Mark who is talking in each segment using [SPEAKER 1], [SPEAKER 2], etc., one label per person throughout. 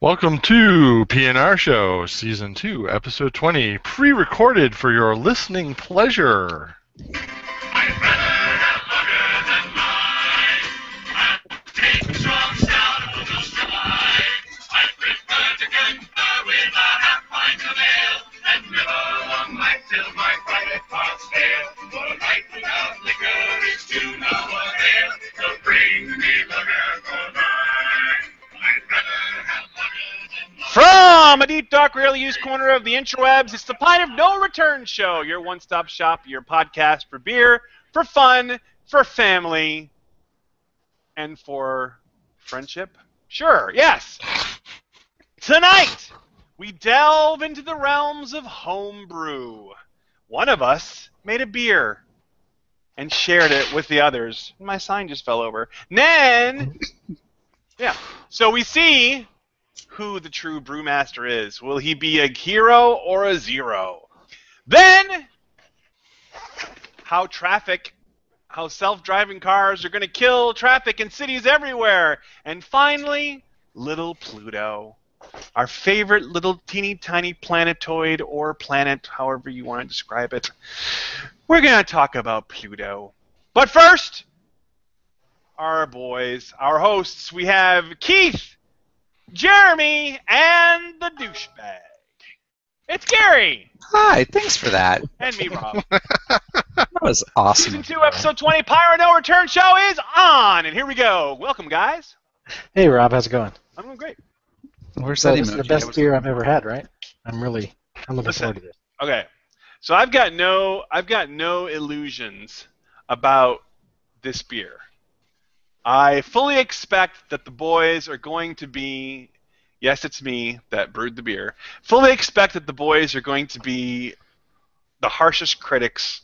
[SPEAKER 1] Welcome to PNR Show, Season 2, Episode 20, pre-recorded for your listening pleasure.
[SPEAKER 2] I'd rather have longer than mine. I'll take strong stout of the stride. I prefer to confer with a half pint of ale and live a long life till my private parts fail. For life without liquor is to no avail. So bring me longer for mine. I'd rather have longer than mine.
[SPEAKER 3] From a deep, dark, rarely used corner of the interwebs, it's the Pint of No Return Show, your one-stop shop, your podcast for beer, for fun, for family, and for friendship. Sure, yes. Tonight, we delve into the realms of homebrew. One of us made a beer and shared it with the others. My sign just fell over. Then, so we see who the true brewmaster is. Will he be a hero or a zero? Then, how self-driving cars are going to kill traffic in cities everywhere. And finally, little Pluto, our favorite little teeny tiny planetoid or planet, however you want to describe it. We're going to talk about Pluto. But first, our boys, our hosts, we have Keith, Jeremy, and the douchebag. It's Gary.
[SPEAKER 4] Hi, thanks for that.
[SPEAKER 3] And me, Rob.
[SPEAKER 4] That was awesome.
[SPEAKER 3] Season 2, Episode 20, Pyro No Return Show is on. And here we go. Welcome, guys.
[SPEAKER 5] Hey, Rob, how's it going?
[SPEAKER 3] I'm doing great.
[SPEAKER 4] Where's
[SPEAKER 5] So
[SPEAKER 4] that
[SPEAKER 5] this is the
[SPEAKER 4] emoji?
[SPEAKER 5] best beer I've ever had, right? I'm looking forward to this.
[SPEAKER 3] Okay. So I've got no illusions about this beer. I fully expect that the boys are going to be, yes, it's me that brewed the beer, fully expect that the boys are going to be the harshest critics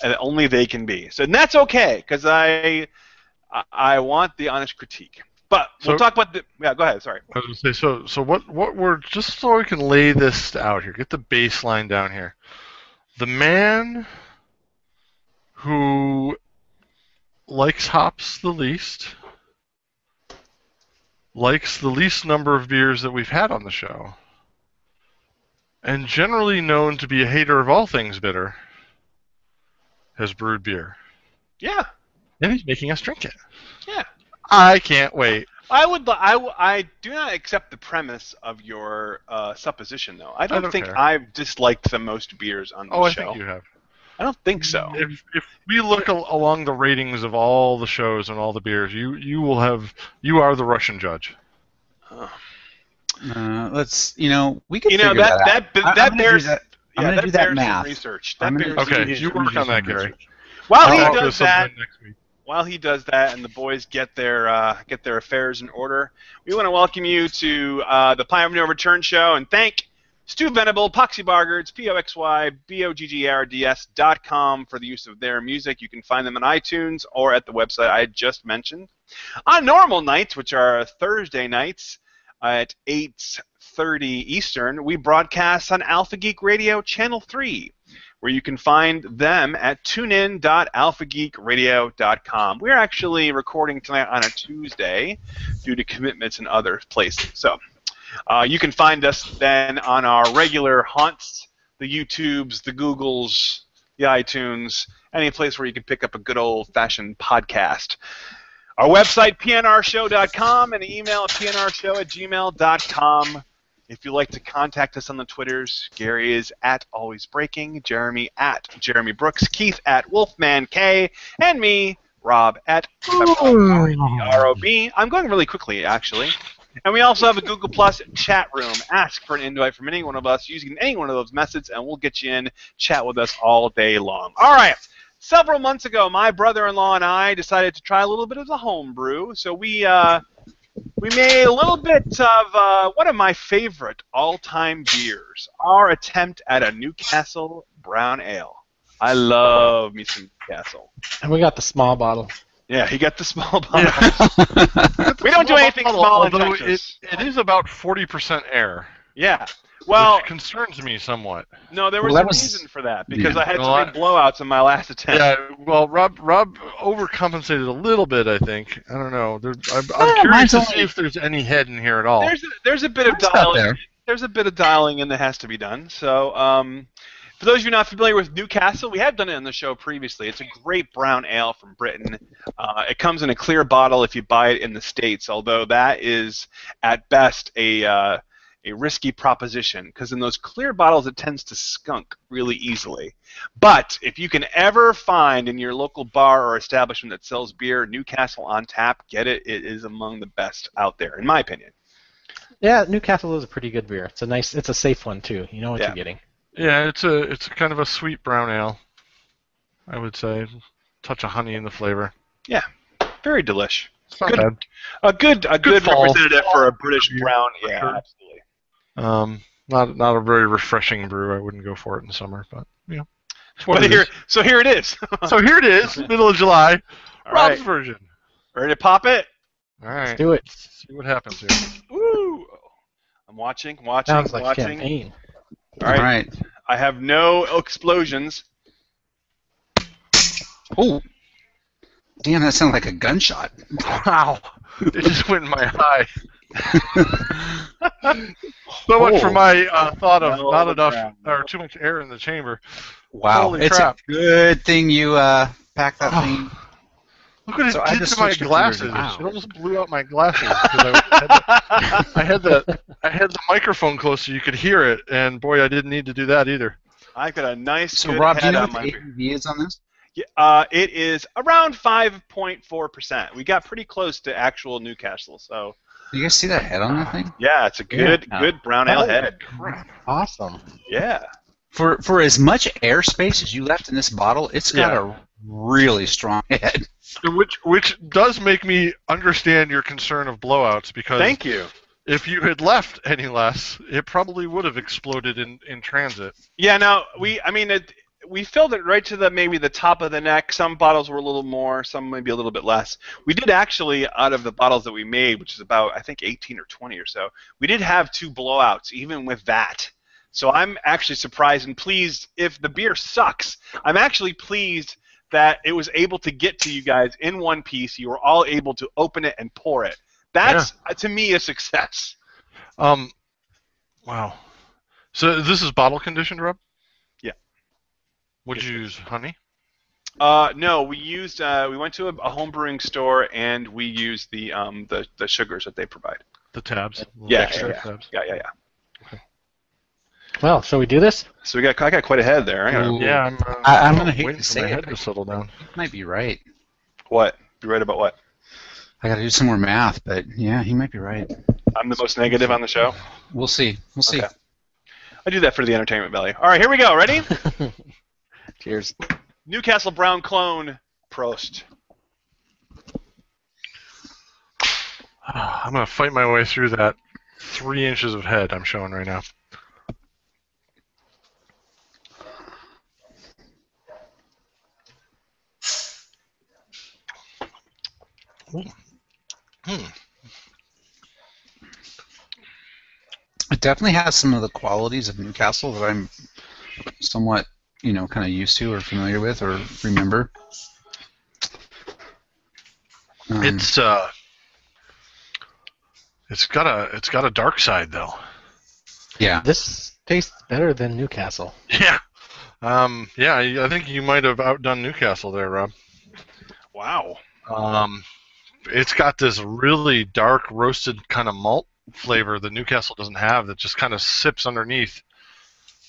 [SPEAKER 3] that only they can be. So, and that's okay, because I want the honest critique. But we'll talk about the, yeah, go ahead, sorry.
[SPEAKER 1] I was going to say, so what we're, just so we can lay this out here, get the baseline down here. The man who likes hops the least, likes the least number of beers that we've had on the show, and generally known to be a hater of all things bitter, has brewed beer.
[SPEAKER 3] Yeah.
[SPEAKER 1] And he's making us drink it.
[SPEAKER 3] Yeah.
[SPEAKER 1] I can't wait.
[SPEAKER 3] I do not accept the premise of your supposition, though. I don't think
[SPEAKER 1] care.
[SPEAKER 3] I've disliked the most beers on the show.
[SPEAKER 1] I think you have.
[SPEAKER 3] I don't think so.
[SPEAKER 1] If we look along the ratings of all the shows and all the beers, you are the Russian judge.
[SPEAKER 4] We could figure that out.
[SPEAKER 3] That bears.
[SPEAKER 4] I'm gonna do that math.
[SPEAKER 3] Research.
[SPEAKER 1] Okay, you work on that, Gary.
[SPEAKER 3] While he
[SPEAKER 1] I'll do
[SPEAKER 3] does that,
[SPEAKER 1] something next week.
[SPEAKER 3] While he does that, and the boys get their affairs in order, we want to welcome you to the Pine of No Return Show and thank Stu Venable, Poxy Bargards, POXYBOGGARDS.com for the use of their music. You can find them on iTunes or at the website I just mentioned. On normal nights, which are Thursday nights at 8:30 Eastern, we broadcast on Alpha Geek Radio Channel 3, where you can find them at tunein.alphageekradio.com. We're actually recording tonight on a Tuesday due to commitments in other places. So you can find us then on our regular haunts, the YouTubes, the Googles, the iTunes, any place where you can pick up a good old-fashioned podcast. Our website, PNRAhow.com, and email at PNRShow@gmail.com. If you'd like to contact us on the Twitters, Gary is at AlwaysBreaking, Jeremy at Jeremy Brooks, Keith at WolfmanK, and me, Rob at ROB. I'm going really quickly, actually. And we also have a Google Plus chat room. Ask for an invite from any one of us using any one of those methods, and we'll get you in, chat with us all day long. All right. Several months ago, my brother-in-law and I decided to try a little bit of the homebrew, so we made a little bit of one of my favorite all-time beers, our attempt at a Newcastle Brown Ale. I love me some Newcastle.
[SPEAKER 5] And we got the small bottle.
[SPEAKER 3] Yeah, he got the small bottle. We don't do anything small in
[SPEAKER 1] although
[SPEAKER 3] Texas.
[SPEAKER 1] it is about 40% air.
[SPEAKER 3] Yeah. Well,
[SPEAKER 1] which concerns me somewhat.
[SPEAKER 3] No, there was a reason for that because I had so many blowouts in my last attempt.
[SPEAKER 1] Yeah, well, Rob overcompensated a little bit, I think. I don't know. I'm curious to see if there's any head in here at all.
[SPEAKER 3] There's a bit of dialing. There's a bit of dialing in that has to be done. So, for those of you not familiar with Newcastle, we have done it on the show previously. It's a great brown ale from Britain. It comes in a clear bottle if you buy it in the States, although that is at best a risky proposition because in those clear bottles it tends to skunk really easily. But if you can ever find in your local bar or establishment that sells beer Newcastle on tap, get it. It is among the best out there, in my opinion.
[SPEAKER 5] Yeah, Newcastle is a pretty good beer. It's a safe one too. You know what you're getting.
[SPEAKER 1] Yeah, it's a kind of a sweet brown ale, I would say. Touch of honey in the flavor.
[SPEAKER 3] Yeah, very delish.
[SPEAKER 1] It's not bad.
[SPEAKER 3] A good representative for a British brown. Yeah,
[SPEAKER 1] sure.
[SPEAKER 3] Absolutely.
[SPEAKER 1] Not a very refreshing brew. I wouldn't go for it in the summer, but
[SPEAKER 3] so here it is.
[SPEAKER 1] So here it is, middle of July.
[SPEAKER 3] All
[SPEAKER 1] Rob's
[SPEAKER 3] right.
[SPEAKER 1] version.
[SPEAKER 3] Ready to pop it?
[SPEAKER 1] All right.
[SPEAKER 5] Let's do it.
[SPEAKER 1] See what happens here.
[SPEAKER 3] Woo! I'm watching.
[SPEAKER 5] Sounds like champagne.
[SPEAKER 3] All right. I have no explosions.
[SPEAKER 4] Oh. Damn, that sounded like a gunshot.
[SPEAKER 1] Wow. It just went in my eye. So much for my thought of not enough or too much air in the chamber.
[SPEAKER 4] Wow,
[SPEAKER 1] Holy
[SPEAKER 4] it's
[SPEAKER 1] crap.
[SPEAKER 4] a good thing you packed that thing.
[SPEAKER 1] Look what it did to my glasses.
[SPEAKER 4] Wow.
[SPEAKER 1] It almost blew out my glasses. I had the microphone close so you could hear it, and boy, I didn't need to do that either.
[SPEAKER 3] I've got a nice.
[SPEAKER 4] So,
[SPEAKER 3] good
[SPEAKER 4] Rob, do you
[SPEAKER 3] head
[SPEAKER 4] know
[SPEAKER 3] on
[SPEAKER 4] what the ABV is on this?
[SPEAKER 3] It is around 5.4%. We got pretty close to actual Newcastle, so.
[SPEAKER 4] Do you guys see that head on that thing?
[SPEAKER 3] Yeah, it's a good brown ale head.
[SPEAKER 5] Crap. Awesome.
[SPEAKER 3] Yeah.
[SPEAKER 4] For as much airspace as you left in this bottle, it's got a really strong head.
[SPEAKER 1] Which does make me understand your concern of blowouts because.
[SPEAKER 3] Thank you.
[SPEAKER 1] If you had left any less, it probably would have exploded in transit.
[SPEAKER 3] Yeah. Now we filled it right to maybe the top of the neck. Some bottles were a little more, some maybe a little bit less. We did actually, out of the bottles that we made, which is about I think 18 or 20 or so, we did have 2 blowouts even with that. So I'm actually surprised and pleased. If the beer sucks, I'm actually pleased that it was able to get to you guys in one piece. You were all able to open it and pour it. That's to me a success.
[SPEAKER 1] Wow. So this is bottle conditioned, Rob?
[SPEAKER 3] Yeah.
[SPEAKER 1] Would you use honey?
[SPEAKER 3] No, we used. We went to a home brewing store and we used the sugars that they provide.
[SPEAKER 1] The tabs.
[SPEAKER 3] Yeah.
[SPEAKER 1] Tabs.
[SPEAKER 3] Yeah.
[SPEAKER 1] Okay.
[SPEAKER 5] Well, shall we do this?
[SPEAKER 3] So I got quite a head there.
[SPEAKER 4] I'm gonna hate to say
[SPEAKER 1] my
[SPEAKER 4] it.
[SPEAKER 1] head to settle down.
[SPEAKER 4] Might be right.
[SPEAKER 3] What? You right about what?
[SPEAKER 4] I got to do some more math, but yeah, he might be right.
[SPEAKER 3] I'm the most negative on the show.
[SPEAKER 4] We'll see. We'll see.
[SPEAKER 3] Okay. I do that for the entertainment value. All right, here we go. Ready?
[SPEAKER 5] Cheers.
[SPEAKER 3] Newcastle Brown Clone. Prost.
[SPEAKER 1] I'm gonna fight my way through that 3 inches of head I'm showing right now.
[SPEAKER 4] It definitely has some of the qualities of Newcastle that I'm somewhat, kind of used to or familiar with or remember.
[SPEAKER 1] It's got a dark side though.
[SPEAKER 4] Yeah.
[SPEAKER 5] This tastes better than Newcastle.
[SPEAKER 1] Yeah. I think you might have outdone Newcastle there, Rob.
[SPEAKER 3] Wow.
[SPEAKER 1] It's got this really dark roasted kind of malt flavor that Newcastle doesn't have that just kind of sips underneath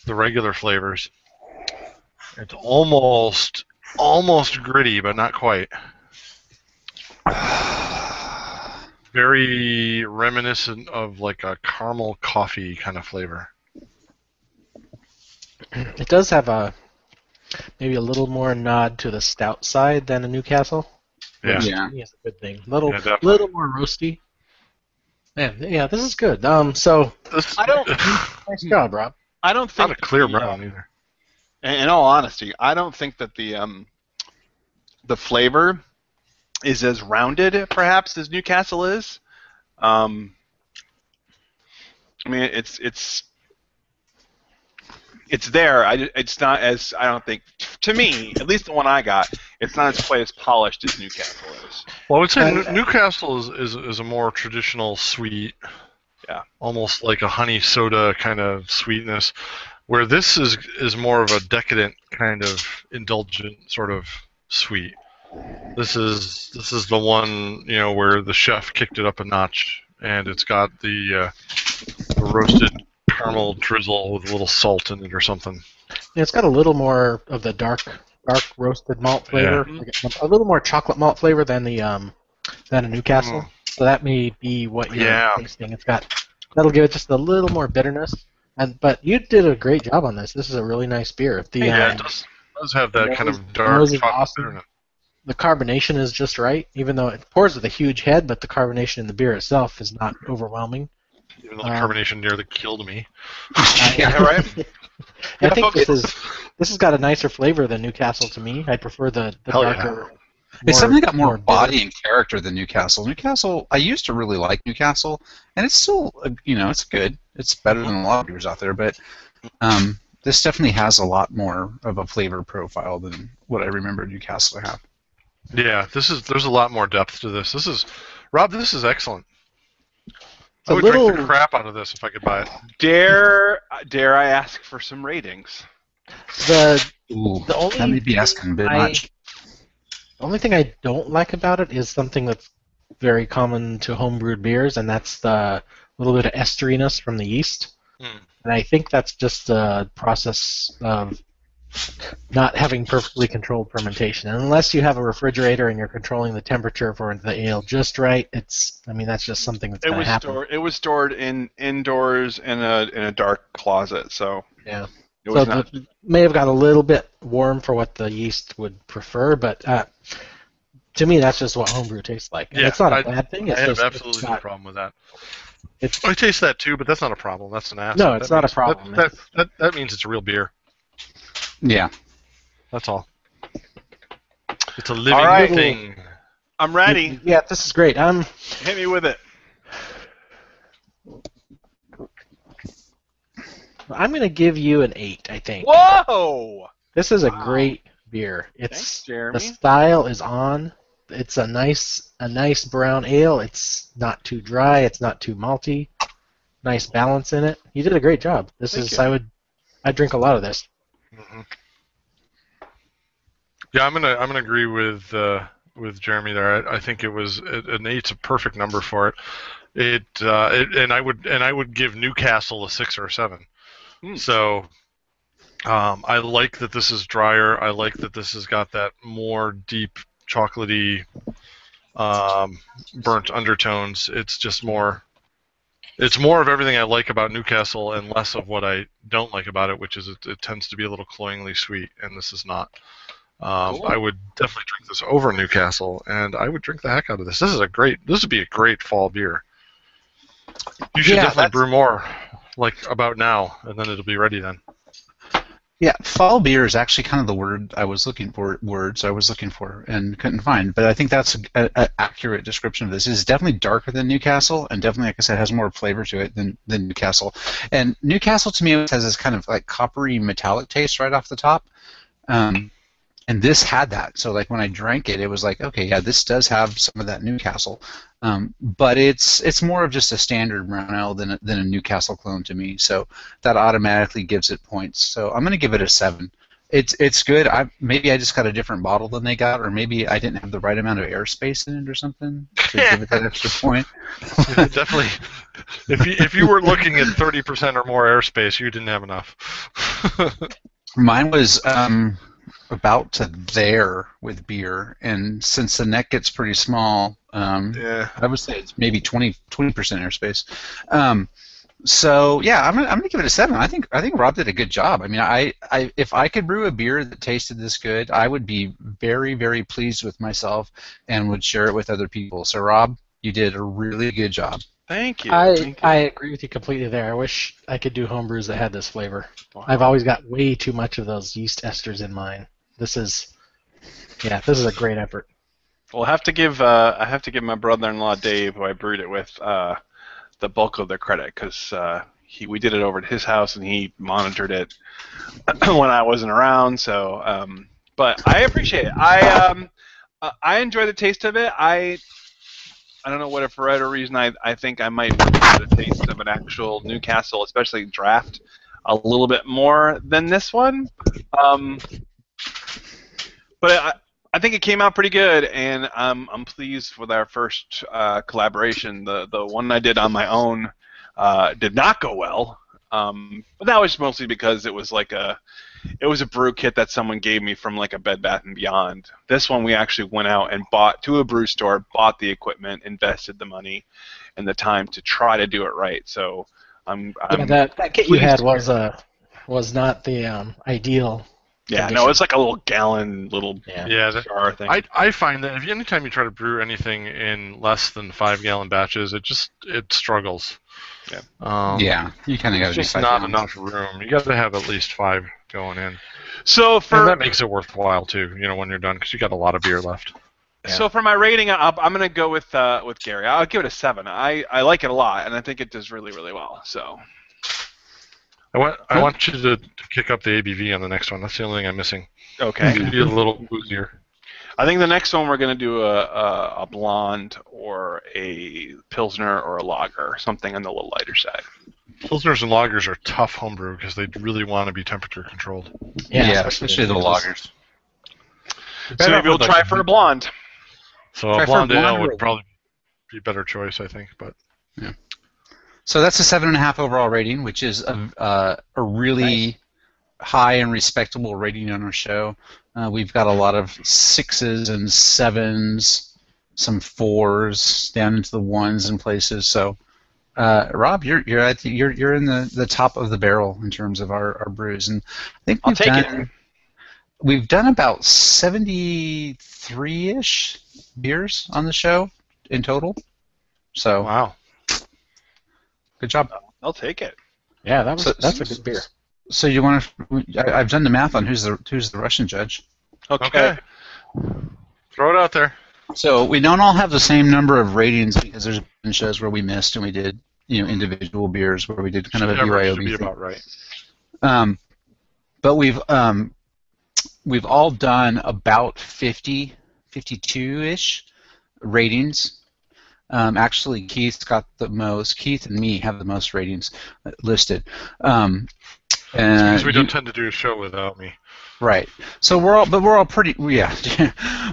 [SPEAKER 1] the regular flavors. It's almost gritty, but not quite. Very reminiscent of like a caramel coffee kind of flavor.
[SPEAKER 5] It does have maybe a little more nod to the stout side than a Newcastle.
[SPEAKER 1] Yeah.
[SPEAKER 5] Yeah. It's a good thing. Little more roasty. Yeah, this is good. So
[SPEAKER 3] I don't.
[SPEAKER 5] Nice job, Rob.
[SPEAKER 3] I don't think
[SPEAKER 1] not a clear brown either.
[SPEAKER 3] In all honesty, I don't think that the flavor is as rounded, perhaps, as Newcastle is. I mean, it's it's there. It's not as, I don't think, to me, at least the one I got, it's not as quite as polished as Newcastle is.
[SPEAKER 1] Well, I would say Newcastle is a more traditional sweet,
[SPEAKER 3] Yeah,
[SPEAKER 1] almost like a honey soda kind of sweetness, where this is more of a decadent kind of indulgent sort of sweet. This is the one, you know, where the chef kicked it up a notch, and it's got the roasted caramel drizzle with a little salt in it or something.
[SPEAKER 5] Yeah, it's got a little more of the dark roasted malt flavor, a little more chocolate malt flavor than a Newcastle. So that may be what you're tasting. That'll give it just a little more bitterness. But you did a great job on this. This is a really nice beer.
[SPEAKER 1] It does have that kind of dark chocolate
[SPEAKER 5] awesome.
[SPEAKER 1] bitterness.
[SPEAKER 5] The carbonation is just right, even though it pours with a huge head, but the carbonation in the beer itself is not overwhelming.
[SPEAKER 1] Even though the carbonation nearly killed me.
[SPEAKER 3] yeah, right.
[SPEAKER 5] I think this has got a nicer flavor than Newcastle to me. I prefer the darker.
[SPEAKER 4] It's definitely got more body and character than Newcastle. Newcastle, I used to really like Newcastle, and it's still, it's good. It's better than a lot of beers out there, but this definitely has a lot more of a flavor profile than what I remember Newcastle to have.
[SPEAKER 1] Yeah, there's a lot more depth to this. Rob, this is excellent. I would drink the crap out of this if I could buy it.
[SPEAKER 3] Dare I ask for some ratings?
[SPEAKER 4] That may be asking a bit much.
[SPEAKER 5] The only thing I don't like about it is something that's very common to homebrewed beers, and that's the little bit of esteriness from the yeast. And I think that's just a process of not having perfectly controlled fermentation. And unless you have a refrigerator and you're controlling the temperature for the ale just right, that's just something that's going to happen.
[SPEAKER 3] It was stored indoors in a dark closet, so
[SPEAKER 5] yeah. It may have got a little bit warm for what the yeast would prefer, but to me, that's just what homebrew tastes like. And it's not a bad thing.
[SPEAKER 1] I have absolutely no problem with that. I taste that too, but that's not a problem. That's an asset.
[SPEAKER 5] No, it's not a problem.
[SPEAKER 1] That means it's a real beer.
[SPEAKER 4] Yeah.
[SPEAKER 1] That's all. It's a living thing.
[SPEAKER 3] I'm ready.
[SPEAKER 5] Yeah, this is great.
[SPEAKER 3] Hit me with it.
[SPEAKER 5] I'm going to give you an 8, I think.
[SPEAKER 3] Whoa!
[SPEAKER 5] This is a great beer.
[SPEAKER 3] Thanks, Jeremy.
[SPEAKER 5] The style is on. It's a nice brown ale. It's not too dry. It's not too malty. Nice balance in it. You did a great job. I'd drink a lot of this.
[SPEAKER 1] Mm-hmm. Yeah, I'm gonna agree with Jeremy there. I think it was an 8's a perfect number for it. And I would give Newcastle a 6 or a 7. So I like that this is drier. I like that this has got that more deep chocolatey burnt undertones. It's just more. It's more of everything I like about Newcastle and less of what I don't like about it, which is it tends to be a little cloyingly sweet, and this is not. Cool. I would definitely drink this over Newcastle, and I would drink the heck out of this. This would be a great fall beer. You should definitely brew more, like about now, and then it'll be ready then.
[SPEAKER 4] Yeah, fall beer is actually kind of the word I was looking for, and couldn't find. But I think that's an accurate description of this. It's definitely darker than Newcastle, and definitely, like I said, has more flavor to it than Newcastle. And Newcastle, to me, has this kind of like coppery metallic taste right off the top. And this had that. So like when I drank it, it was like, okay, yeah, this does have some of that Newcastle. But it's more of just a standard brown ale than a Newcastle clone to me. So that automatically gives it points. So I'm going to give it a 7. It's good. Maybe I just got a different bottle than they got, or maybe I didn't have the right amount of airspace in it or something to give it that extra point.
[SPEAKER 1] Definitely. If you were looking at 30% or more airspace, you didn't have enough.
[SPEAKER 4] Mine was about to there with beer, and since the neck gets pretty small, I would say it's maybe 20% airspace. So yeah, I'm gonna give it a 7. I think Rob did a good job. I mean, if I could brew a beer that tasted this good, I would be very, very pleased with myself and would share it with other people. So Rob, you did a really good job.
[SPEAKER 3] Thank you.
[SPEAKER 5] I agree with you completely there. I wish I could do homebrews that had this flavor. Wow. I've always got way too much of those yeast esters in mine. This is a great effort.
[SPEAKER 3] Well, I have to give my brother-in-law Dave, who I brewed it with, the bulk of the credit, because we did it over at his house, and he monitored it when I wasn't around. So, but I appreciate it. I enjoy the taste of it. I don't know what, if for whatever reason, I think I might prefer the taste of an actual Newcastle, especially draft, a little bit more than this one. But I think it came out pretty good, and I'm pleased with our first collaboration. The one I did on my own did not go well, but that was mostly because it was a brew kit that someone gave me from like a Bed Bath & Beyond. This one we actually went out and bought to a brew store, bought the equipment, invested the money and the time to try to do it right. So
[SPEAKER 5] that kit you had was not the ideal.
[SPEAKER 3] Yeah,
[SPEAKER 5] condition.
[SPEAKER 3] no, it's like a little gallon,
[SPEAKER 1] Yeah,
[SPEAKER 3] jar thing.
[SPEAKER 1] I find that anytime you try to brew anything in less than 5-gallon batches, it struggles.
[SPEAKER 4] Yeah, you kind of got to be
[SPEAKER 1] just not enough room. You got to have at least 5 going in.
[SPEAKER 3] So
[SPEAKER 1] and that makes it worthwhile too. When you're done, because you got a lot of beer left.
[SPEAKER 3] Yeah. So for my rating, I'm going to go with Gary. I'll give it a 7. I like it a lot, and I think it does really, really well. So.
[SPEAKER 1] I want you to kick up the ABV on the next one. That's the only thing I'm missing.
[SPEAKER 3] Okay.
[SPEAKER 1] Be a little boozier.
[SPEAKER 3] I think the next one we're going to do a blonde or a pilsner or a lager, something on the little lighter side.
[SPEAKER 1] Pilsners and lagers are tough homebrew because they really want to be temperature controlled.
[SPEAKER 4] Yeah, especially the lagers.
[SPEAKER 3] So maybe we'll try for a blonde.
[SPEAKER 1] So a blonde ale would probably be a better choice, I think. But
[SPEAKER 4] yeah. So that's a 7.5 overall rating, which is a really high and respectable rating on our show. We've got a lot of 6s and 7s, some 4s, down into the 1s in places. So, Rob, you're in the top of the barrel in terms of our brews, and I think we've done about 73-ish beers on the show in total. So
[SPEAKER 1] wow.
[SPEAKER 4] Good job.
[SPEAKER 3] I'll take it.
[SPEAKER 5] Yeah, that's a good beer.
[SPEAKER 4] So you want to? I've done the math on who's the Russian judge.
[SPEAKER 1] Okay. Throw it out there.
[SPEAKER 4] So we don't all have the same number of ratings because there's been shows where we missed and we did individual beers where we did kind of a BYOB
[SPEAKER 1] should be
[SPEAKER 4] thing.
[SPEAKER 1] About right.
[SPEAKER 4] But we've all done about 52-ish ratings. Actually, Keith's got the most. Keith and me have the most ratings listed.
[SPEAKER 1] Because we don't tend to do a show without me.
[SPEAKER 4] Right. So we're all pretty. Yeah,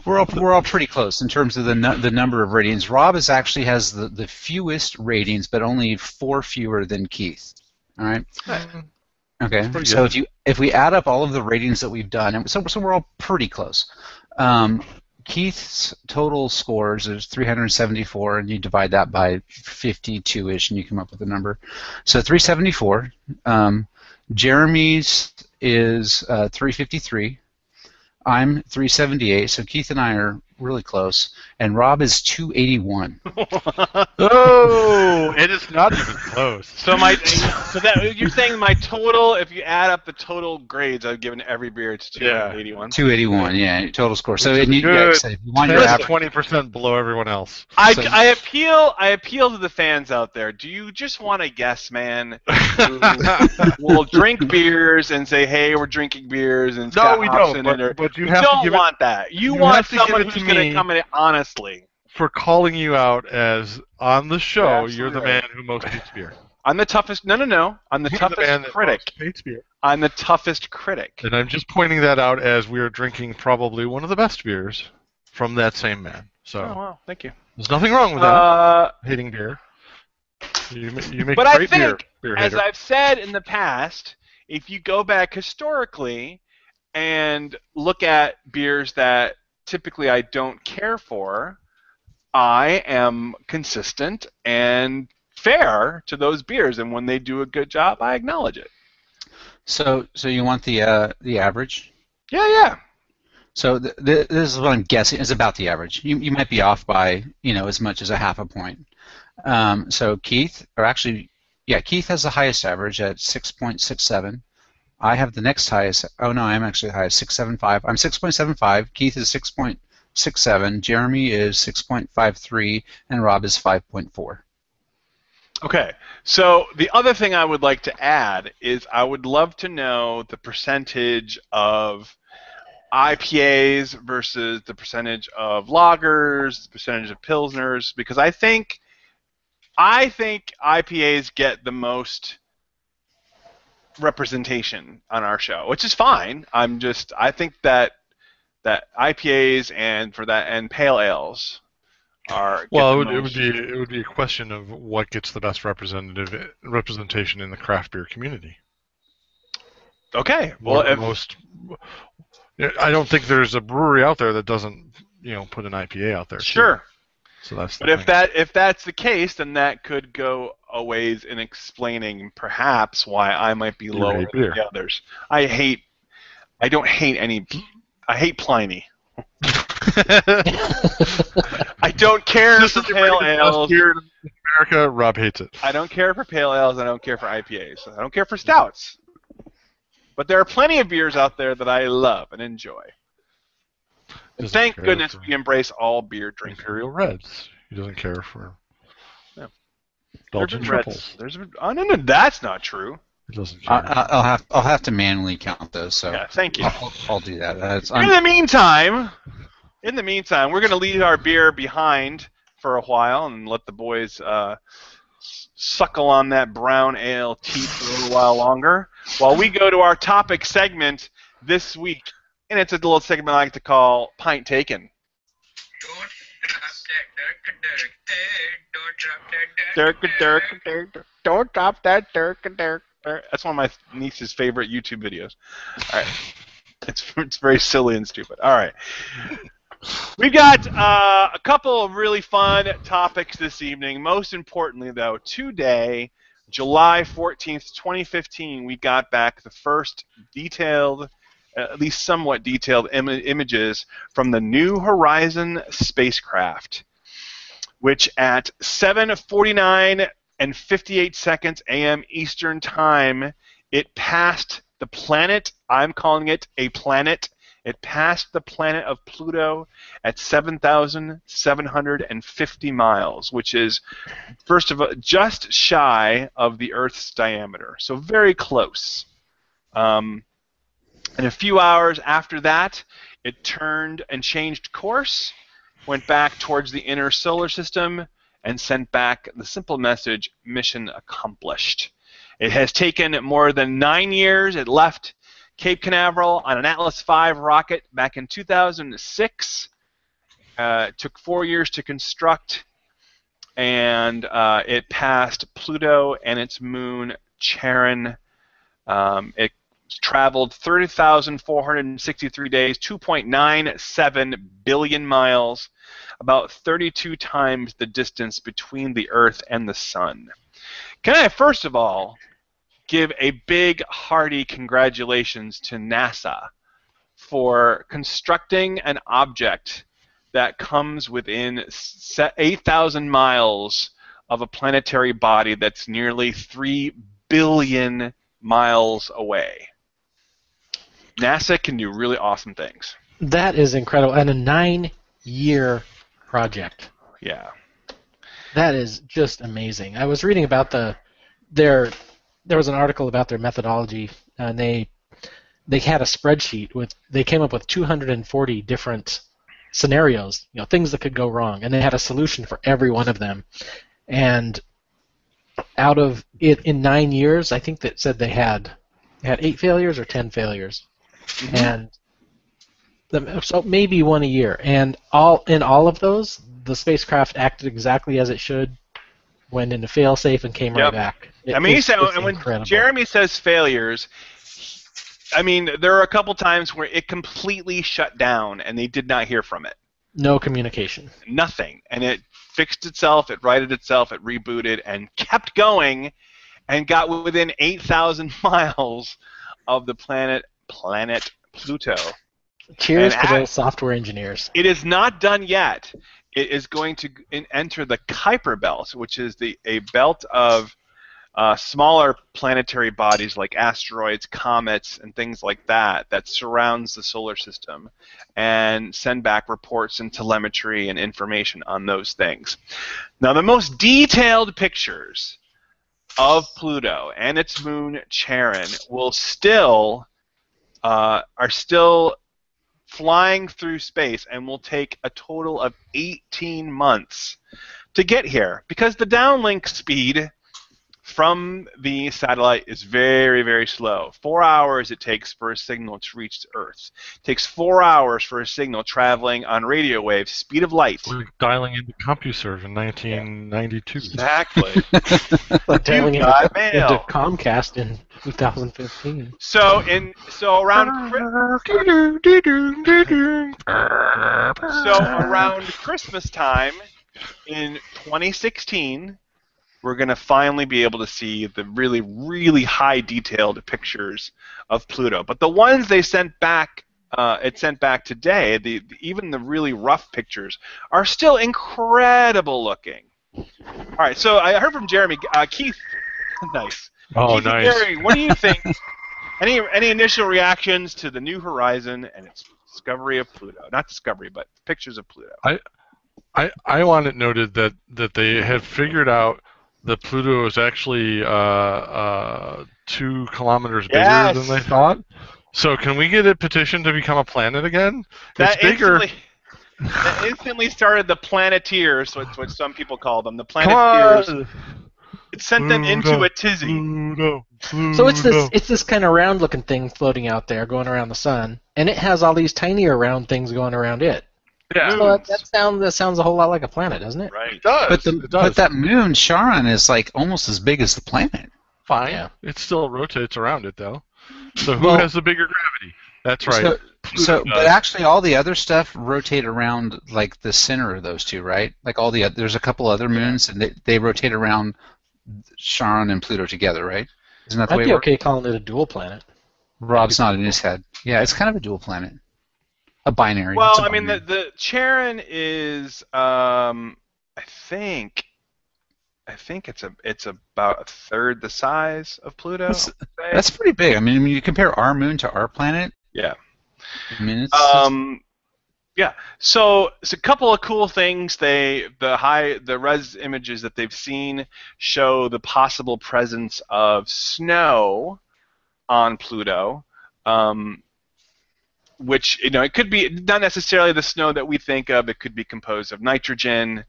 [SPEAKER 4] we're all pretty close in terms of the number of ratings. Rob actually has the fewest ratings, but only 4 fewer than Keith. All right. Okay. So if we add up all of the ratings that we've done, and so we're all pretty close. Keith's total scores is 374, and you divide that by 52-ish, and you come up with a number. So 374. Jeremy's is 353. I'm 378. So Keith and I are really close, and Rob is 281.
[SPEAKER 1] Oh, it is not even close.
[SPEAKER 3] So you're saying my total, if you add up the total grades I've given every beer, it's 281.
[SPEAKER 4] 281, yeah, total score. So
[SPEAKER 1] if you want your
[SPEAKER 4] 20%
[SPEAKER 1] below everyone else.
[SPEAKER 3] I appeal to the fans out there. Do you just want a yes man who will drink beers and say, "Hey, we're drinking beers," and
[SPEAKER 1] no, we don't. But you don't
[SPEAKER 3] want that. You want someone who's going to come in honestly.
[SPEAKER 1] For calling you out as on the show, you're the man who most hates beer.
[SPEAKER 3] I'm the toughest. No. I'm the toughest critic.
[SPEAKER 1] Hates beer.
[SPEAKER 3] I'm the toughest critic.
[SPEAKER 1] And I'm just pointing that out as we are drinking probably one of the best beers from that same man. So.
[SPEAKER 3] Oh wow! Thank you.
[SPEAKER 1] There's nothing wrong with that. Hating beer. You make
[SPEAKER 3] but
[SPEAKER 1] a great
[SPEAKER 3] I think,
[SPEAKER 1] beer
[SPEAKER 3] as
[SPEAKER 1] hater.
[SPEAKER 3] I've said in the past, if you go back historically and look at beers that typically I don't care for, I am consistent and fair to those beers, and when they do a good job, I acknowledge it.
[SPEAKER 4] So you want the average?
[SPEAKER 3] Yeah.
[SPEAKER 4] So this is what I'm guessing is about the average. You might be off by as much as a half a point. So Keith has the highest average at 6.67. I have the next highest. Oh no, I'm actually the highest, 6.75. I'm 6.75. Keith is 6.67. Jeremy is 6.53, and Rob is 5.4.
[SPEAKER 3] Okay, so the other thing I would like to add is I would love to know the percentage of IPAs versus the percentage of lagers, the percentage of pilsners, because I think IPAs get the most representation on our show, which is fine. I think that IPAs and pale ales get
[SPEAKER 1] Well,
[SPEAKER 3] the
[SPEAKER 1] it would
[SPEAKER 3] most.
[SPEAKER 1] be a question of what gets the best representation in the craft beer community.
[SPEAKER 3] Okay, well,
[SPEAKER 1] What are the most? I don't think there's a brewery out there that doesn't, put an IPA out there
[SPEAKER 3] sure.
[SPEAKER 1] too. So that's the
[SPEAKER 3] But
[SPEAKER 1] thing.
[SPEAKER 3] if that's the case, then that could go a ways in explaining perhaps why I might be
[SPEAKER 1] You
[SPEAKER 3] lower
[SPEAKER 1] hate
[SPEAKER 3] than
[SPEAKER 1] beer.
[SPEAKER 3] the others. I don't hate any. I hate Pliny. I don't care
[SPEAKER 1] This
[SPEAKER 3] for
[SPEAKER 1] is the
[SPEAKER 3] pale
[SPEAKER 1] greatest best
[SPEAKER 3] ales.
[SPEAKER 1] beer in America. Rob hates it.
[SPEAKER 3] I don't care for pale ales. I don't care for IPAs. I don't care for stouts. But there are plenty of beers out there that I love and enjoy. And
[SPEAKER 1] Doesn't
[SPEAKER 3] thank
[SPEAKER 1] care
[SPEAKER 3] goodness
[SPEAKER 1] for
[SPEAKER 3] we embrace all beer drinking.
[SPEAKER 1] Imperial Reds. He doesn't care for
[SPEAKER 3] No.
[SPEAKER 1] Belgian triples.
[SPEAKER 3] No, that's not true.
[SPEAKER 1] He doesn't care.
[SPEAKER 4] I'll have to manually count those. So
[SPEAKER 3] Yeah, thank you.
[SPEAKER 4] I'll do that.
[SPEAKER 3] In the meantime, we're going to leave our beer behind for a while and let the boys suckle on that brown ale teeth for a little while longer while we go to our topic segment this week. And it's a little segment I like to call Pint Taken. Don't drop that dirk. That's one of my niece's favorite YouTube videos. All right. It's very silly and stupid. All right. We've got a couple of really fun topics this evening. Most importantly, though, today, July 14th, 2015, we got back the first detailed, at least somewhat detailed images from the New Horizon spacecraft, which at 7:49 and 58 seconds a.m. Eastern Time, it passed the planet. I'm calling it a planet. It passed the planet of Pluto at 7,750 miles, which is, first of all, just shy of the Earth's diameter. So very close. And a few hours after that, it turned and changed course, went back towards the inner solar system, and sent back the simple message, mission accomplished. It has taken more than 9 years. It left Cape Canaveral on an Atlas V rocket back in 2006. It took 4 years to construct, and it passed Pluto and its moon, Charon. It traveled 30,463 days, 2.97 billion miles, about 32 times the distance between the Earth and the Sun. Can I, first of all, give a big, hearty congratulations to NASA for constructing an object that comes within 8,000 miles of a planetary body that's nearly 3 billion miles away. NASA can do really awesome things.
[SPEAKER 5] That is incredible. And a 9-year project.
[SPEAKER 3] Yeah.
[SPEAKER 5] That is just amazing. I was reading about there was an article about their methodology, and they had a spreadsheet they came up with 240 different scenarios, things that could go wrong, and they had a solution for every one of them. And out of it, in 9 years, I think that said they had 8 failures or 10 failures. Mm-hmm. And so maybe one a year. And in all of those, the spacecraft acted exactly as it should, went into fail-safe, and came right back.
[SPEAKER 3] When Jeremy says failures, I mean, there are a couple times where it completely shut down and they did not hear from it.
[SPEAKER 5] No communication.
[SPEAKER 3] Nothing. And it fixed itself, it righted itself, it rebooted, and kept going, and got within 8,000 miles of the planet Pluto.
[SPEAKER 5] Cheers to those software engineers.
[SPEAKER 3] It is not done yet. It is going to enter the Kuiper Belt, which is a belt of smaller planetary bodies like asteroids, comets, and things like that surrounds the solar system, and send back reports and telemetry and information on those things. Now, the most detailed pictures of Pluto and its moon Charon will still are still flying through space and will take a total of 18 months to get here because the downlink speed from the satellite is very, very slow. 4 hours it takes for a signal to reach Earth. It takes 4 hours for a signal traveling on radio waves, speed of light.
[SPEAKER 1] We're dialing into CompuServe in 1992.
[SPEAKER 3] Exactly.
[SPEAKER 5] Like dialing into
[SPEAKER 3] mail.
[SPEAKER 5] Comcast in 2015.
[SPEAKER 3] So around Christmas time in 2016, we're going to finally be able to see the really, really high detailed pictures of Pluto. But the ones they sent back, today, even the really rough pictures, are still incredible looking. All right, so I heard from Jeremy. Keith, nice.
[SPEAKER 1] Oh,
[SPEAKER 3] Keith and
[SPEAKER 1] nice.
[SPEAKER 3] Jerry, what do you think? Any initial reactions to the New Horizon and its discovery of Pluto? Not discovery, but pictures of Pluto.
[SPEAKER 1] I want it noted that they had figured out that Pluto is actually 2 kilometers bigger than they thought. So can we get it petitioned to become a planet again? It's bigger.
[SPEAKER 3] That instantly started the Planeteers, what some people call them. The Planeteers. It sent them into a tizzy.
[SPEAKER 5] So it's this kind of round-looking thing floating out there, going around the sun, and it has all these tinier round things going around it.
[SPEAKER 1] Yeah.
[SPEAKER 5] So that sounds a whole lot like a planet, doesn't it?
[SPEAKER 3] Right.
[SPEAKER 1] It does.
[SPEAKER 4] But that moon, Charon, is like almost as big as the planet.
[SPEAKER 1] Fine.
[SPEAKER 5] Yeah.
[SPEAKER 1] It still rotates around it, though. So who has the bigger gravity? That's right.
[SPEAKER 4] But actually, all the other stuff rotate around like the center of those two, right? Like there's a couple other moons, and they rotate around Charon and Pluto together, right? Isn't that the way
[SPEAKER 5] I'd
[SPEAKER 4] it
[SPEAKER 5] be
[SPEAKER 4] works?
[SPEAKER 5] okay calling it a dual planet.
[SPEAKER 4] Rob's not in his head. Yeah, it's kind of a dual planet. A binary.
[SPEAKER 3] Well,
[SPEAKER 4] It's a
[SPEAKER 3] I mean,
[SPEAKER 4] binary.
[SPEAKER 3] the Charon is, I think it's about a third the size of Pluto.
[SPEAKER 4] That's pretty big. I mean, when you compare our moon to our planet,
[SPEAKER 3] Yeah.
[SPEAKER 4] I mean, it's
[SPEAKER 3] Yeah. So it's a couple of cool things. The res images that they've seen show the possible presence of snow on Pluto. Which, it could be not necessarily the snow that we think of. It could be composed of nitrogen,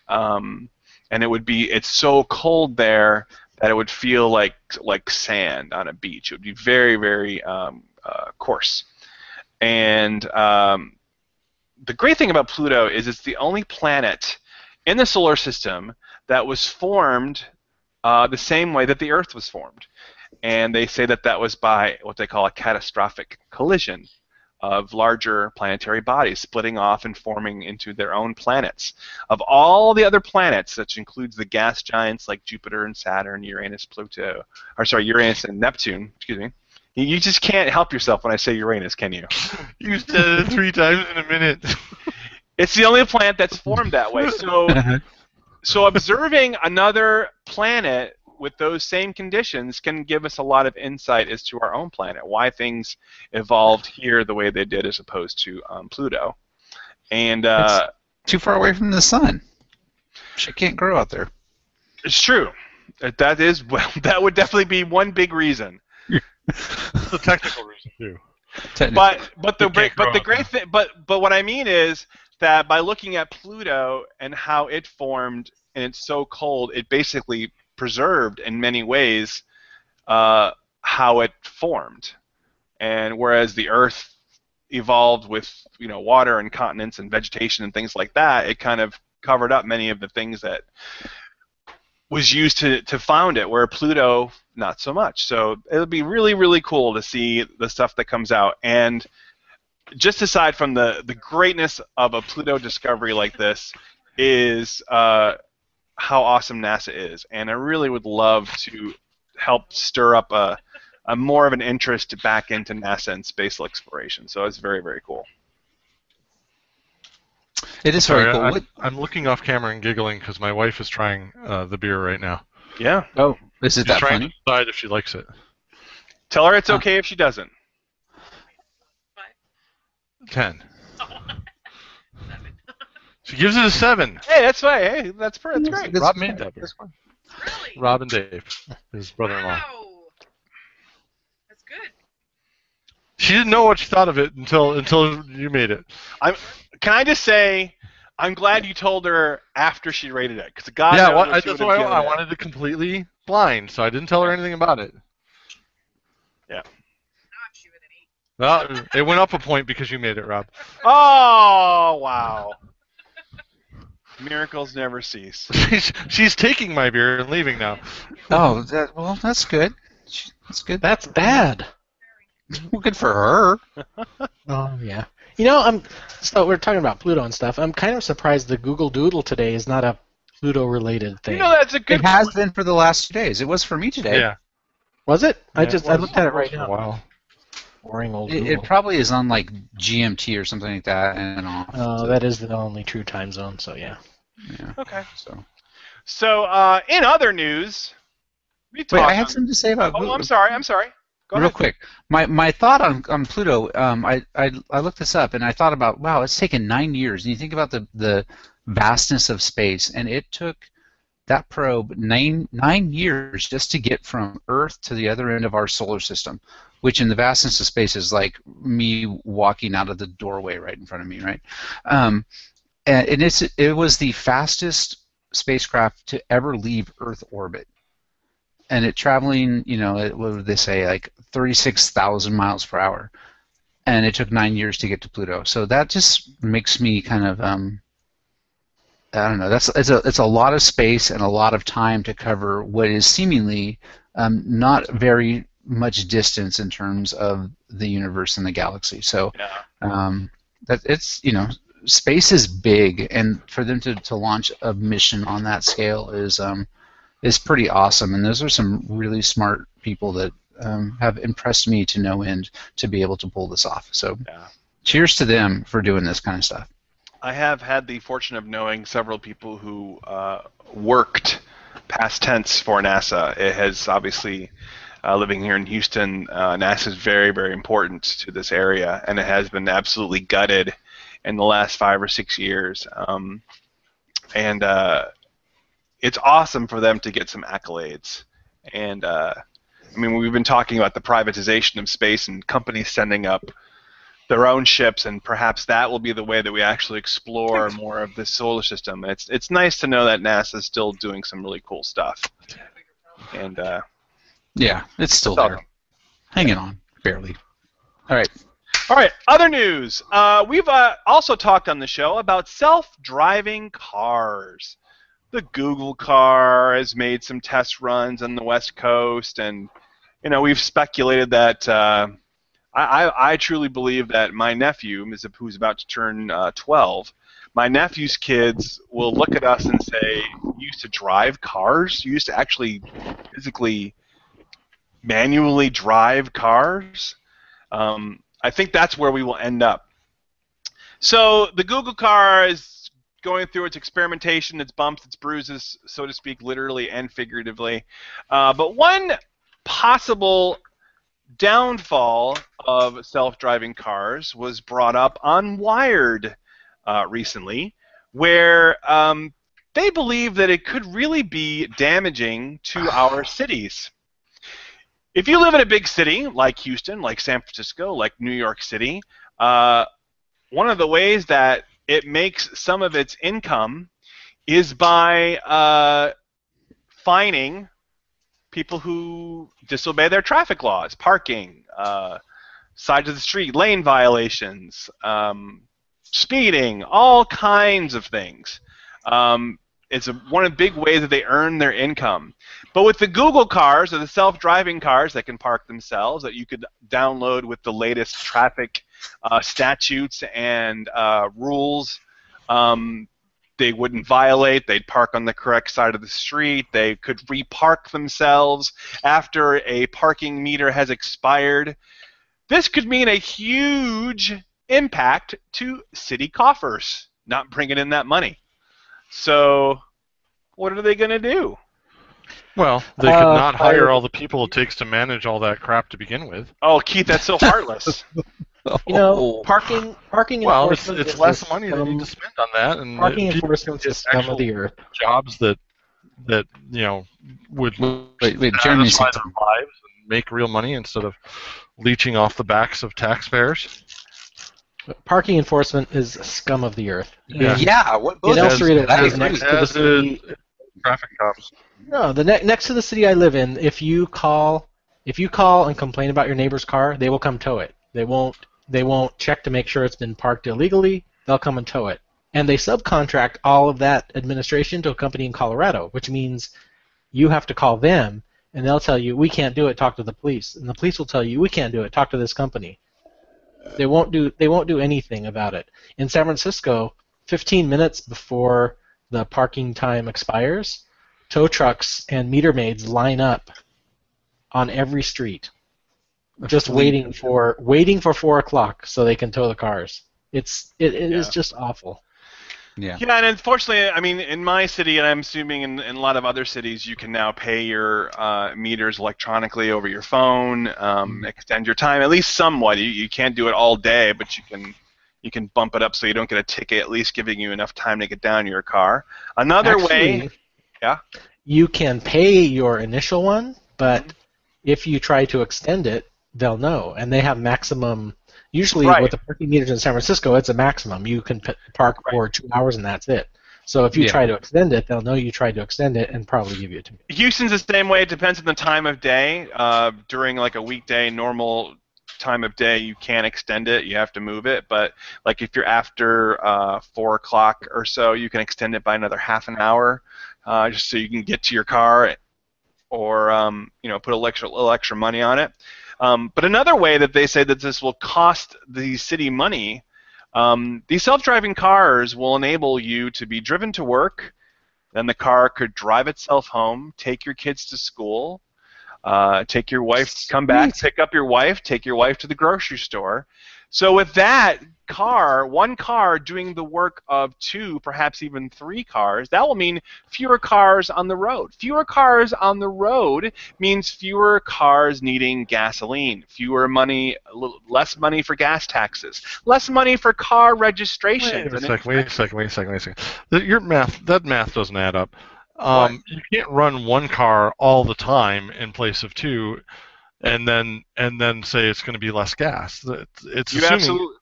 [SPEAKER 3] and it's so cold there that it would feel like sand on a beach. It would be very, very coarse. And the great thing about Pluto is it's the only planet in the solar system that was formed the same way that the Earth was formed. And they say that was by what they call a catastrophic collision of larger planetary bodies splitting off and forming into their own planets. Of all the other planets, which includes the gas giants like Jupiter and Saturn, Uranus and Neptune, excuse me. You just can't help yourself when I say Uranus, can you?
[SPEAKER 1] You said it 3 times in a minute.
[SPEAKER 3] It's the only planet that's formed that way. So observing another planet with those same conditions can give us a lot of insight as to our own planet, why things evolved here the way they did as opposed to Pluto. And
[SPEAKER 4] it's too far away from the sun. Shit can't grow out there.
[SPEAKER 3] It's true. That would definitely be one big reason.
[SPEAKER 1] It's a technical reason too.
[SPEAKER 3] But what I mean is that by looking at Pluto and how it formed, and it's so cold, it basically preserved in many ways how it formed. And whereas the Earth evolved with water and continents and vegetation and things like that, it kind of covered up many of the things that was used to found it, where Pluto, not so much. So it'll be really, really cool to see the stuff that comes out. And just aside from the greatness of a Pluto discovery like this is how awesome NASA is. And I really would love to help stir up a more of an interest back into NASA and space exploration. So it's very, very cool.
[SPEAKER 4] It is very cool.
[SPEAKER 1] I'm looking off camera and giggling because my wife is trying the beer right now.
[SPEAKER 3] Yeah.
[SPEAKER 4] Oh, is it
[SPEAKER 1] She's
[SPEAKER 4] that
[SPEAKER 1] trying
[SPEAKER 4] funny?
[SPEAKER 1] to decide if she likes it.
[SPEAKER 3] Tell her it's okay if she doesn't.
[SPEAKER 1] 10. She gives it a 7.
[SPEAKER 3] Hey, that's fine. Hey, that's great.
[SPEAKER 1] Rob made that beer.
[SPEAKER 2] Really?
[SPEAKER 1] Rob and Dave, his brother-in-law.
[SPEAKER 2] Wow. That's good.
[SPEAKER 1] She didn't know what she thought of it until you made it.
[SPEAKER 3] Can I just say, I'm glad you told her after she rated it, because God
[SPEAKER 1] Yeah,
[SPEAKER 3] knows what she
[SPEAKER 1] that's
[SPEAKER 3] would
[SPEAKER 1] why
[SPEAKER 3] have given
[SPEAKER 1] I
[SPEAKER 3] it.
[SPEAKER 1] wanted it completely blind, so I didn't tell her anything about it.
[SPEAKER 3] Yeah.
[SPEAKER 2] Not she with an 8.
[SPEAKER 1] Well, it went up a point because you made it, Rob.
[SPEAKER 3] Oh, wow. Miracles never cease.
[SPEAKER 1] She's taking my beer and leaving now.
[SPEAKER 4] Oh, well, that's good. That's good.
[SPEAKER 5] That's bad.
[SPEAKER 4] Well, good for her.
[SPEAKER 5] Oh yeah. So we're talking about Pluto and stuff. I'm kind of surprised the Google Doodle today is not a Pluto-related thing.
[SPEAKER 3] That's a good
[SPEAKER 4] It has been for the last 2 days. It was for me today.
[SPEAKER 1] Yeah.
[SPEAKER 5] Was it? I
[SPEAKER 1] Yeah,
[SPEAKER 5] looked at it right
[SPEAKER 1] for a
[SPEAKER 5] now.
[SPEAKER 1] while.
[SPEAKER 5] Boring old
[SPEAKER 4] It
[SPEAKER 5] Google.
[SPEAKER 4] probably is on like GMT or something like that and off.
[SPEAKER 5] Oh, that is the only true time zone. So yeah.
[SPEAKER 4] Yeah.
[SPEAKER 3] Okay.
[SPEAKER 4] So.
[SPEAKER 3] So, in other news, we
[SPEAKER 4] Wait, I
[SPEAKER 3] talked.
[SPEAKER 4] had something to say about.
[SPEAKER 3] Oh, I'm sorry. Go
[SPEAKER 4] Real
[SPEAKER 3] ahead.
[SPEAKER 4] quick, my thought on Pluto. I looked this up and I thought about, wow, it's taken 9 years. And you think about the vastness of space, and it took that probe nine years just to get from Earth to the other end of our solar system, which in the vastness of space is like me walking out of the doorway right in front of me, right? And it was the fastest spacecraft to ever leave Earth orbit. And it traveling, what would they say, like 36,000 miles per hour. And it took 9 years to get to Pluto. So that just makes me kind of, I don't know. It's a lot of space and a lot of time to cover what is seemingly not very much distance in terms of the universe and the galaxy. So that it's, space is big, and for them to launch a mission on that scale is pretty awesome. And those are some really smart people that have impressed me to no end to be able to pull this off. So cheers to them for doing this kind of stuff.
[SPEAKER 3] I have had the fortune of knowing several people who worked past tense for NASA. It has obviously, living here in Houston, NASA is very, very important to this area, and it has been absolutely gutted in the last 5 or 6 years. And it's awesome for them to get some accolades. And we've been talking about the privatization of space and companies sending up their own ships, and perhaps that will be the way that we actually explore more of the solar system. It's nice to know that NASA is still doing some really cool stuff. And
[SPEAKER 4] yeah, it's still
[SPEAKER 3] awesome.
[SPEAKER 4] there, hanging on barely. All right,
[SPEAKER 3] other news. We've also talked on the show about self-driving cars. The Google car has made some test runs on the West Coast, and we've speculated that. I truly believe that my nephew, who's about to turn 12, my nephew's kids will look at us and say, "You used to drive cars? You used to actually physically, manually drive cars?" I think that's where we will end up. So the Google car is going through its experimentation, its bumps, its bruises, so to speak, literally and figuratively. But one possible downfall of self-driving cars was brought up on Wired recently, where they believe that it could really be damaging to our cities. If you live in a big city like Houston, like San Francisco, like New York City, one of the ways that it makes some of its income is by fining people who disobey their traffic laws, parking, sides of the street, lane violations, speeding, all kinds of things. It's one of the big ways that they earn their income. But with the Google cars, or the self-driving cars that can park themselves, that you could download with the latest traffic statutes and rules, they wouldn't violate. They'd park on the correct side of the street. They could repark themselves after a parking meter has expired. This could mean a huge impact to city coffers, not bringing in that money. So what are they going to do?
[SPEAKER 1] Well, they could not hire all the people it takes to manage all that crap to begin with.
[SPEAKER 3] Oh, Keith, that's so heartless.
[SPEAKER 5] Parking
[SPEAKER 1] Well,
[SPEAKER 5] enforcement
[SPEAKER 1] it's
[SPEAKER 5] is
[SPEAKER 1] less
[SPEAKER 5] the
[SPEAKER 1] money they need to spend on that, and
[SPEAKER 5] parking
[SPEAKER 1] people
[SPEAKER 5] enforcement is
[SPEAKER 1] get
[SPEAKER 5] the scum of the earth.
[SPEAKER 1] jobs that that would
[SPEAKER 4] Wait, Jeremy's
[SPEAKER 1] satisfy
[SPEAKER 4] saying
[SPEAKER 1] their lives and make real money instead of leeching off the backs of taxpayers.
[SPEAKER 5] Parking enforcement is scum of the earth.
[SPEAKER 1] Yeah.
[SPEAKER 6] Yeah, what
[SPEAKER 5] In
[SPEAKER 6] both
[SPEAKER 5] El
[SPEAKER 1] As-
[SPEAKER 5] Cerrito,
[SPEAKER 1] as-
[SPEAKER 5] which is next to the
[SPEAKER 1] as
[SPEAKER 5] city.
[SPEAKER 1] Traffic cops.
[SPEAKER 5] No, next to the city I live in, if you call and complain about your neighbor's car, they will come tow it. They won't check to make sure it's been parked illegally. They'll come and tow it. And they subcontract all of that administration to a company in Colorado, which means you have to call them and they'll tell you, we can't do it, talk to the police. And the police will tell you, we can't do it, talk to this company. They won't do anything about it. In San Francisco, 15 minutes before the parking time expires, tow trucks and meter maids line up on every street, just waiting for 4 o'clock so they can tow the cars. It is just awful.
[SPEAKER 4] Yeah.
[SPEAKER 3] Yeah, and unfortunately, I mean, in my city, and I'm assuming in a lot of other cities, you can now pay your meters electronically over your phone, extend your time at least somewhat. You can't do it all day, but you can bump it up so you don't get a ticket, at least giving you enough time to get down to your car. Another way, yeah,
[SPEAKER 5] you can pay your initial one, but if you try to extend it, they'll know, and they have maximum. Usually,
[SPEAKER 3] Right.
[SPEAKER 5] with the parking meters in San Francisco, it's a maximum. You can park for 2 hours, and that's it. So if you try to extend it, they'll know you tried to extend it and probably give you a ticket.
[SPEAKER 3] Houston's the same way. It depends on the time of day. During like a weekday, normal time of day, you can't extend it. You have to move it. But like if you're after 4 o'clock or so, you can extend it by another half an hour, just so you can get to your car, or put a little extra money on it. But another way that they say that this will cost the city money, these self-driving cars will enable you to be driven to work, then the car could drive itself home, take your kids to school, take your wife, come back, pick up your wife, take your wife to the grocery store. So with that one car doing the work of 2, perhaps even 3 cars, that will mean fewer cars on the road. Fewer cars on the road means fewer cars needing gasoline, less money for gas taxes, less money for car registrations.
[SPEAKER 1] Wait a second. That math doesn't add up. You can't run one car all the time in place of 2, and then say it's going to be less gas. It's assuming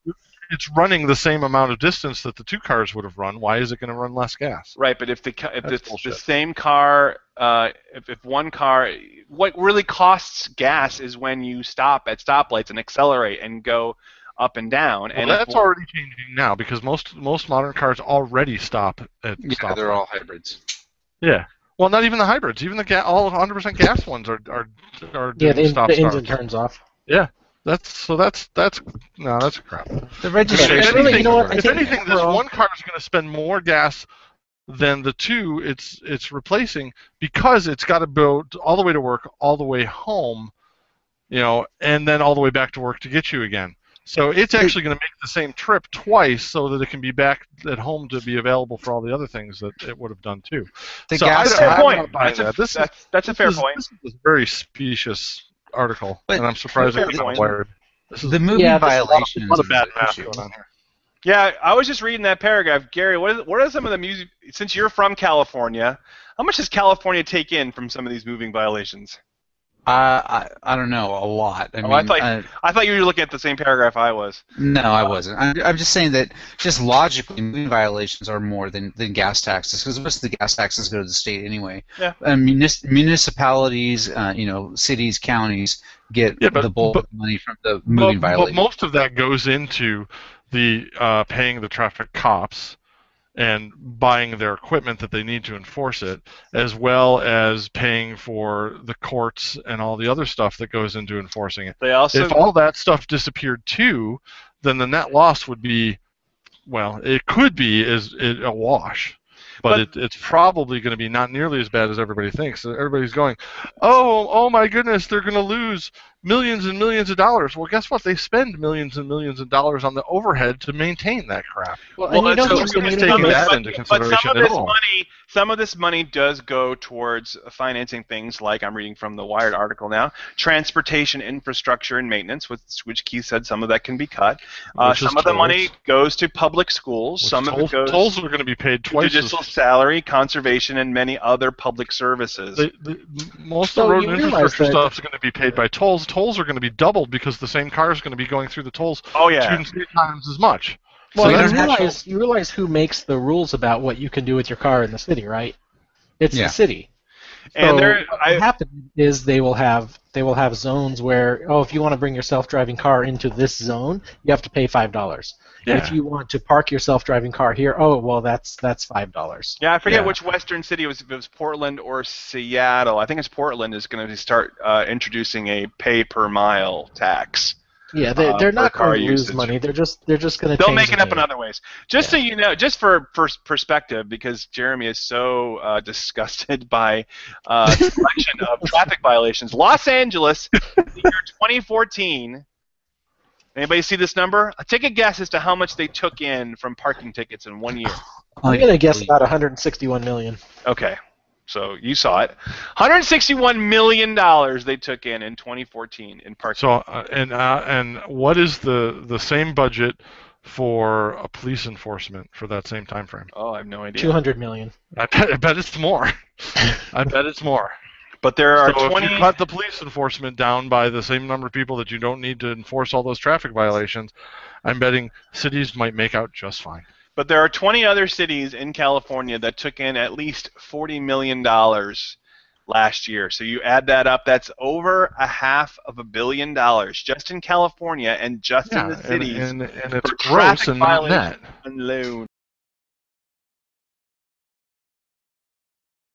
[SPEAKER 1] it's running the same amount of distance that the 2 cars would have run. Why is it going to run less gas?
[SPEAKER 3] Right, but if the same car, if one car, what really costs gas is when you stop at stoplights and accelerate and go up and down.
[SPEAKER 1] Well,
[SPEAKER 3] and
[SPEAKER 1] that's already changing now because most modern cars already stop at stoplights.
[SPEAKER 6] they're all hybrids.
[SPEAKER 1] Yeah. Well, not even the hybrids. Even all 100% gas ones are
[SPEAKER 5] Yeah,
[SPEAKER 1] doing stop
[SPEAKER 5] the
[SPEAKER 1] starts.
[SPEAKER 5] engine turns off.
[SPEAKER 1] Yeah. That's a crap.
[SPEAKER 4] The registration.
[SPEAKER 5] Really, you know what?
[SPEAKER 1] If anything, this one car is going to spend more gas than the 2 it's replacing because it's got to go all the way to work, all the way home, and then all the way back to work to get you again. So it's actually going to make the same trip twice so that it can be back at home to be available for all the other things that it would have done too.
[SPEAKER 4] The
[SPEAKER 1] So
[SPEAKER 4] gas
[SPEAKER 3] That's a fair
[SPEAKER 1] I'm
[SPEAKER 3] point.
[SPEAKER 1] not buying that.
[SPEAKER 3] That's a fair point.
[SPEAKER 1] This is a very specious article,
[SPEAKER 4] But-
[SPEAKER 1] and I'm surprised
[SPEAKER 3] Fair
[SPEAKER 1] it was
[SPEAKER 3] point.
[SPEAKER 1] wired. This is
[SPEAKER 4] The moving
[SPEAKER 5] Yeah, there's
[SPEAKER 4] violations.
[SPEAKER 1] a lot of
[SPEAKER 4] is
[SPEAKER 1] bad
[SPEAKER 4] the
[SPEAKER 1] math
[SPEAKER 4] issue.
[SPEAKER 1] going on here.
[SPEAKER 3] Yeah, I was just reading that paragraph. Gary, what are some of the music, since you're from California, how much does California take in from some of these moving violations?
[SPEAKER 4] I don't know, a lot.
[SPEAKER 3] I thought you were looking at the same paragraph I was.
[SPEAKER 4] No, I wasn't. I'm just saying that just logically, moving violations are more than gas taxes because most of the gas taxes go to the state anyway.
[SPEAKER 3] Yeah.
[SPEAKER 4] And municipalities, cities, counties get the bulk of the money from the moving
[SPEAKER 1] But
[SPEAKER 4] violations.
[SPEAKER 1] most of that goes into the paying the traffic cops and buying their equipment that they need to enforce it, as well as paying for the courts and all the other stuff that goes into enforcing it.
[SPEAKER 3] They also
[SPEAKER 1] If all that stuff disappeared too, then the net loss would be, well, it could be a wash. But it's probably going to be not nearly as bad as everybody thinks. Everybody's going, oh my goodness, they're going to lose millions and millions of dollars. Well, guess what? They spend millions and millions of dollars on the overhead to maintain that crap.
[SPEAKER 5] Well, and you
[SPEAKER 3] it's
[SPEAKER 5] don't
[SPEAKER 1] so
[SPEAKER 5] think
[SPEAKER 1] nobody's
[SPEAKER 5] the
[SPEAKER 1] taking
[SPEAKER 5] community
[SPEAKER 1] that
[SPEAKER 5] makes-
[SPEAKER 1] into
[SPEAKER 3] but
[SPEAKER 1] consideration at all.
[SPEAKER 3] some of this money does go towards financing things like, I'm reading from the Wired article now, transportation infrastructure and maintenance, which Keith said some of that can be cut.
[SPEAKER 1] Which is
[SPEAKER 3] Some of the
[SPEAKER 1] tolls.
[SPEAKER 3] money goes to public schools.
[SPEAKER 1] Which
[SPEAKER 3] Some of it goes
[SPEAKER 1] tolls are going to be paid
[SPEAKER 3] to
[SPEAKER 1] twice as
[SPEAKER 3] judicial salary, conservation, and many other public services.
[SPEAKER 1] most
[SPEAKER 5] So
[SPEAKER 1] of the road
[SPEAKER 5] you
[SPEAKER 1] and
[SPEAKER 5] realize
[SPEAKER 1] infrastructure
[SPEAKER 5] that-
[SPEAKER 1] stuff is going to be paid by tolls. Tolls are going to be doubled because the same car is going to be going through the tolls
[SPEAKER 3] Oh, yeah.
[SPEAKER 1] 2 and 3 times as much.
[SPEAKER 5] Well,
[SPEAKER 4] So
[SPEAKER 5] you realize who makes the rules about what you can do with your car in the city, right? It's
[SPEAKER 4] Yeah.
[SPEAKER 5] the city.
[SPEAKER 3] And
[SPEAKER 5] So
[SPEAKER 3] there-
[SPEAKER 5] what will happen is they will have zones where, if you want to bring your self-driving car into this zone, you have to pay $5.
[SPEAKER 1] Yeah.
[SPEAKER 5] If you want to park your self-driving car here, that's $5.
[SPEAKER 3] Yeah, I forget
[SPEAKER 1] Yeah.
[SPEAKER 3] which western city it was. If it was Portland or Seattle. I think it's Portland is going to start introducing a pay per mile tax.
[SPEAKER 5] Yeah, they're not
[SPEAKER 3] car
[SPEAKER 5] going to lose
[SPEAKER 3] usage.
[SPEAKER 5] money. They're just going to.
[SPEAKER 3] They'll make it up in other ways. Just so you know, just for perspective, because Jeremy is so disgusted by the collection of traffic violations. Los Angeles, the year 2014. Anybody see this number? Take a guess as to how much they took in from parking tickets in 1 year.
[SPEAKER 5] I'm going to guess about 161 million.
[SPEAKER 3] Okay, so you saw it. $161 million they took in 2014 in parking.
[SPEAKER 1] So and what is the same budget for a police enforcement for that same time frame?
[SPEAKER 3] Oh, I have no idea.
[SPEAKER 5] 200 million.
[SPEAKER 1] I bet it's more. I bet it's more.
[SPEAKER 3] But there are
[SPEAKER 1] So
[SPEAKER 3] 20.
[SPEAKER 1] if you cut the police enforcement down by the same number of people that you don't need to enforce all those traffic violations, I'm betting cities might make out just fine.
[SPEAKER 3] But there are 20 other cities in California that took in at least $40 million last year. So you add that up, that's over $500 million just in California and just in the cities.
[SPEAKER 1] And it's
[SPEAKER 3] for
[SPEAKER 1] gross
[SPEAKER 3] traffic
[SPEAKER 1] and not
[SPEAKER 3] violations
[SPEAKER 1] net.
[SPEAKER 3] alone.